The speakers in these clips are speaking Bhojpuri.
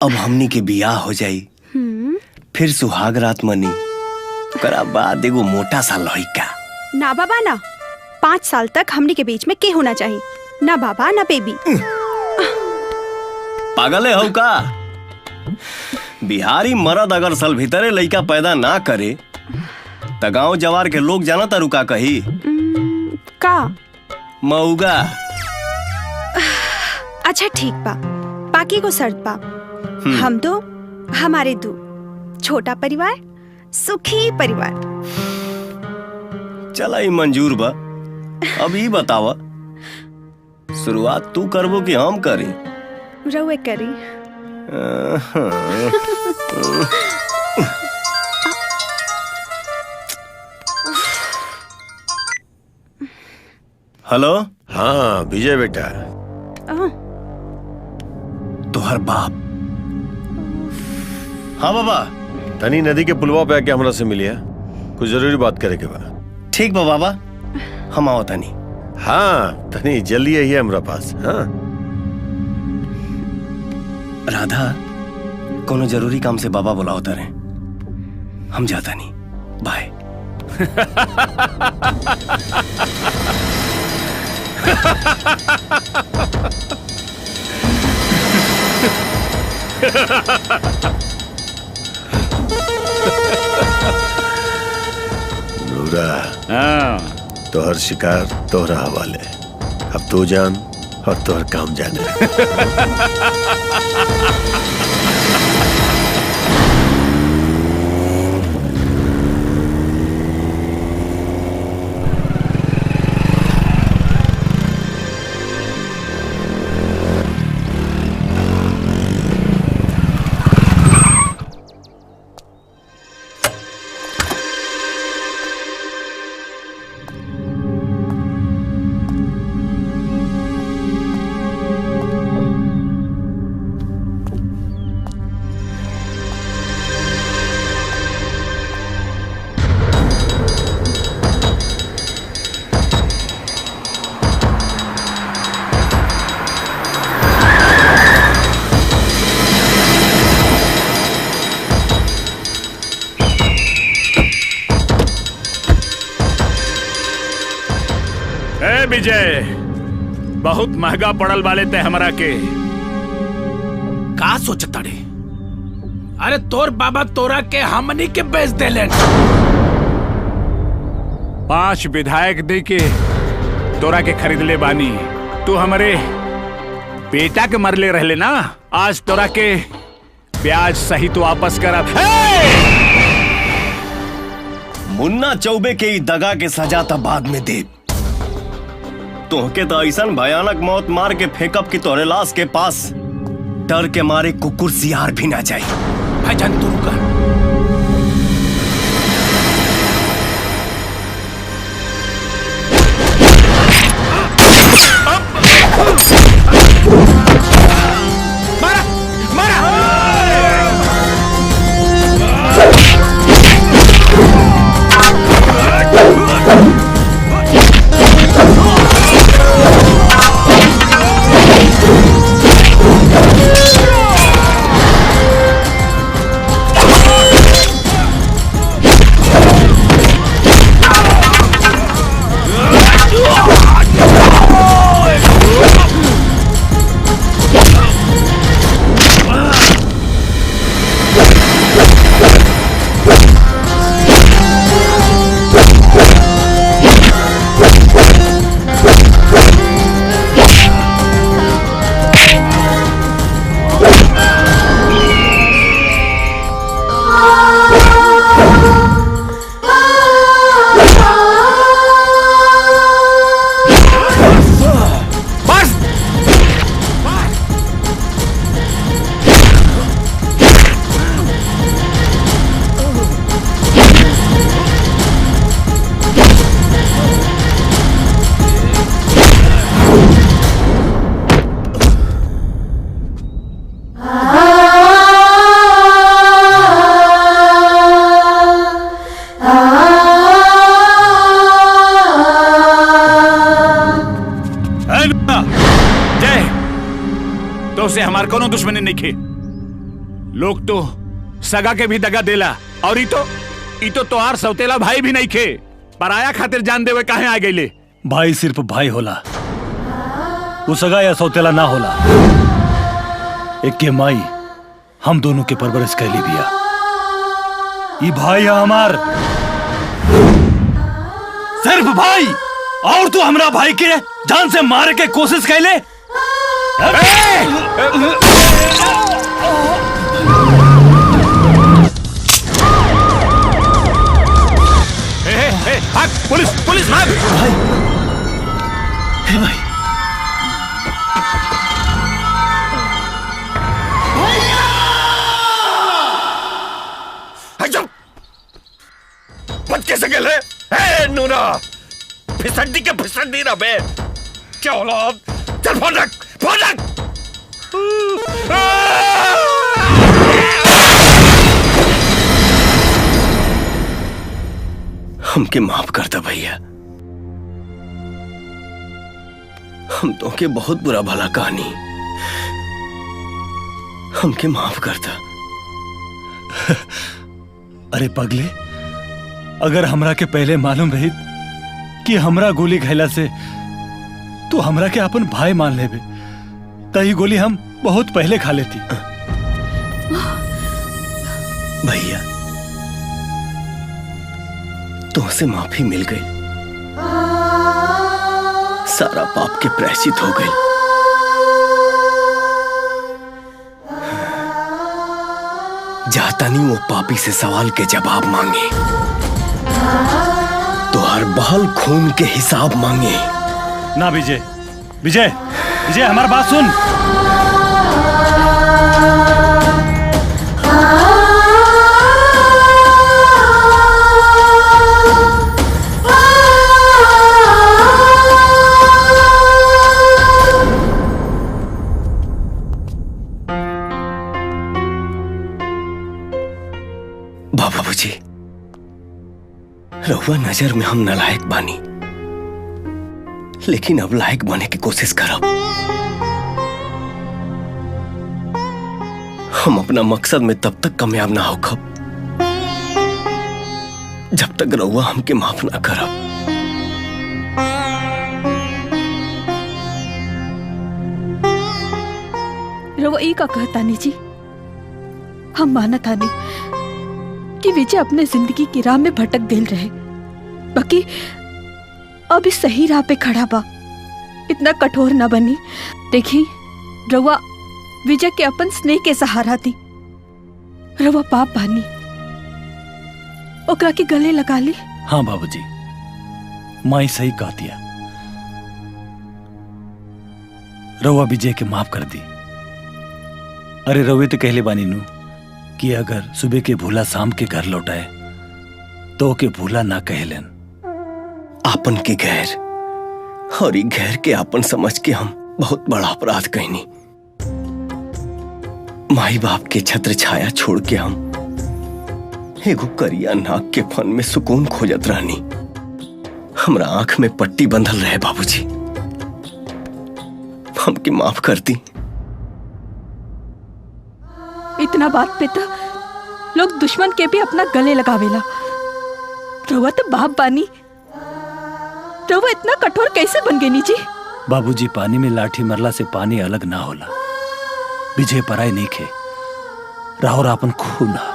अब हमनी के बियाह हो जाई, फिर सुहाग रात मनी, ओकरा बाद एगो मोटा सा लड़का। ना बाबा ना, 5 साल तक हमनी के बीच में के होना चाहिए, ना बाबा ना बेबी। पागल है हो का? बिहारी मर्द अगर साल भीतरे लड़का पैदा ना करे त गांव जवार के लोग जाना तारू का कही? का मऊगा। अच्छा ठीक बा, बाकी को शर्त बा, हम दो हमारे दो, छोटा परिवार सुखी परिवार। चला ही मंजूर बा। अब ये बतावा, शुरुआत तू करबो कि हम करी? रउए करी। हेलो। हाँ विजय बेटा। तोहर बाप। हाँ बाबा। तनी नदी के पुलवा पे आके हमरा से मिलिया, कुछ जरूरी बात करे के बा। ठीक बा बाबा, हम आओ तनी। हाँ तनी जल्दी आई है हमरा पास। हाँ राधा, कोनो जरूरी काम से बाबा बुलाओ तारे, हम जाता नहीं। बाय। नूरा, तोहर शिकार तोहरा हवाले, अब तू जान और तोहर काम जाने। विजय, बहुत महंगा पड़ल वाले थे हमरा के। का सोचता रे? अरे तोर बाबा तोरा के हमनी के बेच देले। 5 विधायक दे के तोरा के खरीद ले बानी। तू हमारे बेटा के मरले रहले ना, आज तोरा के ब्याज सहित वापस करब। मुन्ना चौबे के ई दगा के सजा त बाद में दे। तोहके तो ऐसा भयानक मौत मार के फेंकब कि तोहरे लाश के पास डर के मारे कुकुर सियार भी ना जाए। भाईजान तू रुका। मारा मारा। तो से हमार कोनो दुश्मनी नहीं खे। लोग तो सगा के भी दगा देला और ई तो तोहार सौतेला भाई भी नहीं खे, पराया खातिर जान देवे काहे आ गईले? भाई सिर्फ भाई होला, वो सगा या सौतेला ना होला। एक के माई हम दोनों के परवरिश कैली बिया। ई भाई है हमार, सिर्फ भाई। और तू हमरा भाई के जान से मारे के कोशिश कैले। भाग, पुलिस पुलिस भाग। भाई, हे भाई, बच कैसे गए रे? नूरा फिसड्डी के फिसड्डी ना बे, क्या औलाद। चल फोन रख, फोन रख। हमके माफ करता भैया, हम तो के बहुत बुरा भला कहानी, हमके माफ करता। अरे पगले, अगर हमरा के पहले मालूम रही कि हमरा गोली खैला से तू हमरा के अपन भाई मान लेबे, तही गोली हम बहुत पहले खा लेती। भैया तुमसे माफी मिल गई, सारा पाप के प्रायश्चित हो गए। जाता नहीं वो पापी से सवाल के जवाब मांगे, तो हर बहल खून के हिसाब मांगे। ना विजय, विजय, विजय हमारी बात सुन। बाबूजी, रहुआ नजर में हम नालायक बानी, लेकिन अब लायक बनने की कोशिश करब। हम अपना मकसद में तब तक कामयाब ना होखब जब तक रहुआ हमके माफ ना करब। रहुआ ई का कहतानी जी, हम मानतानी कि विजय अपने जिंदगी की राह में भटक देल रहे, बाकी अभी सही राह पे खड़ा बा। इतना कठोर न बनी। देखी, रउआ विजय के अपन स्नेह के सहारा दी। रउआ पाप बानी, ओकरा के गले लगा ली। हाँ बाबूजी, माई सही कह दिया। रउआ विजय के माफ कर दी। अरे रउए तो कहले बानी नू कि अगर सुबह के भूला शाम के घर लौटाए तो के भूला ना कहलन। आपन के गैर और गैर के आपन समझ के हम बहुत बड़ा अपराध कहनी। माई बाप के छत्र छाया छोड़ के हम एगो करिया नाक के फन में सुकून खोजत रहनी। हमरा आंख में पट्टी बंधल रहे बाबूजी, हमके माफ कर दी। इतना बात पे तो लोग दुश्मन के भी अपना गले लगावेला। रउआ तो बाप बानी, रउआ इतना कठोर कैसे बन गई जी? बाबूजी, पानी में लाठी मरला से पानी अलग ना होला। विजय पराई नहीं खे, राहुल आपन खून ना।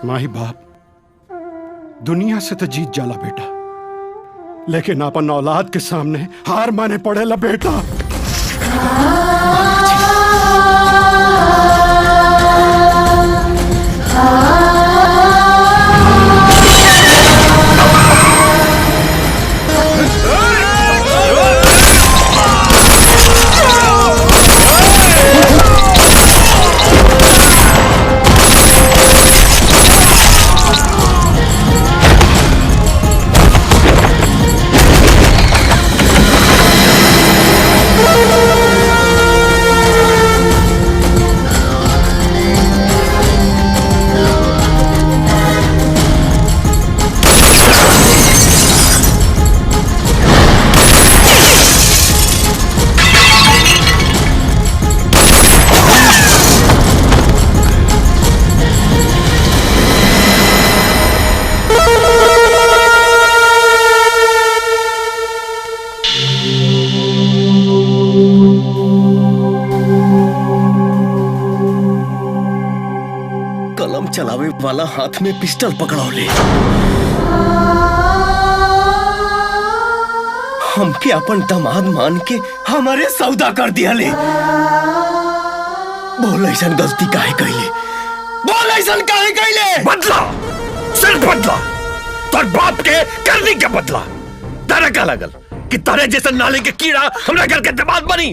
माही बाप दुनिया से तो जीत जाला बेटा, लेकिन अपन औलाद के सामने हार माने पड़ेला बेटा। वाला हाथ में पिस्टल पकड़ौले। हमके अपन दामाद मान के हमारे सौदा कर दिया ले। बोल ऐसन गलती काहे कैले? बोल ऐसन काहे कैले? बदला, सिर्फ बदला, तोर बाप के करनी के बदला। तारा का लगल कि तारे जैसे नाले के कीड़ा हमरा घर के दामाद बनी?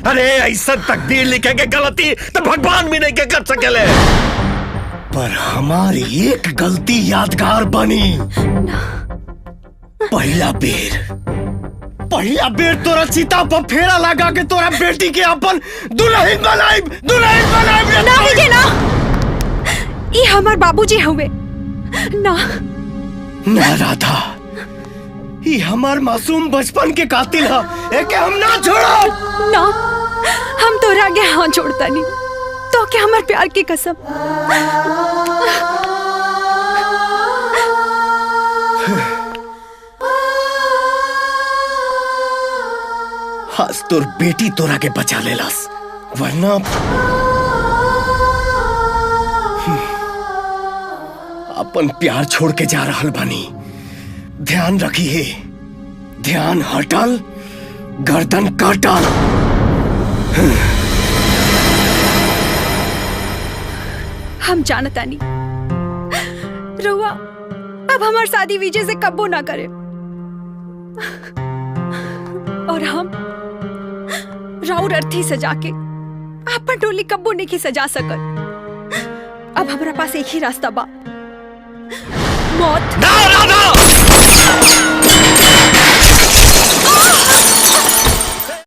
अरे ऐसा तकदीर लिखे के गलती तो भगवान भी नहीं के कर सकेले। पर हमारी एक गलती यादगार बनी। पहला बेर तोरा चिता पर फेरा लगा के तोरा बेटी के अपन दुल्हन बनाई। नहीं जी ना, ये हमार बाबूजी हुए ना। ना राधा, ये हमार मासूम बचपन के कातिल है। एके हम ना छोड़ो। ना, हम तोरा आगे हाथ जोड़ता नहीं तो क्या हमार प्यार की कसम। आज तोर बेटी तोरा के बचा लेलस, वरना अपन प्यार छोड़ के जा रहल बानी। ध्यान रखिए, ध्यान हटल गर्दन काटल। हम जानता नहीं रुआ अब हमार शादी विजय से कब्बो ना करे, और हम राउर अर्थी सजा के अपन डोली कब्बो नहीं की सजा सकत। अब हमारा पास एक ही रास्ता बा, मौत। ना राधा!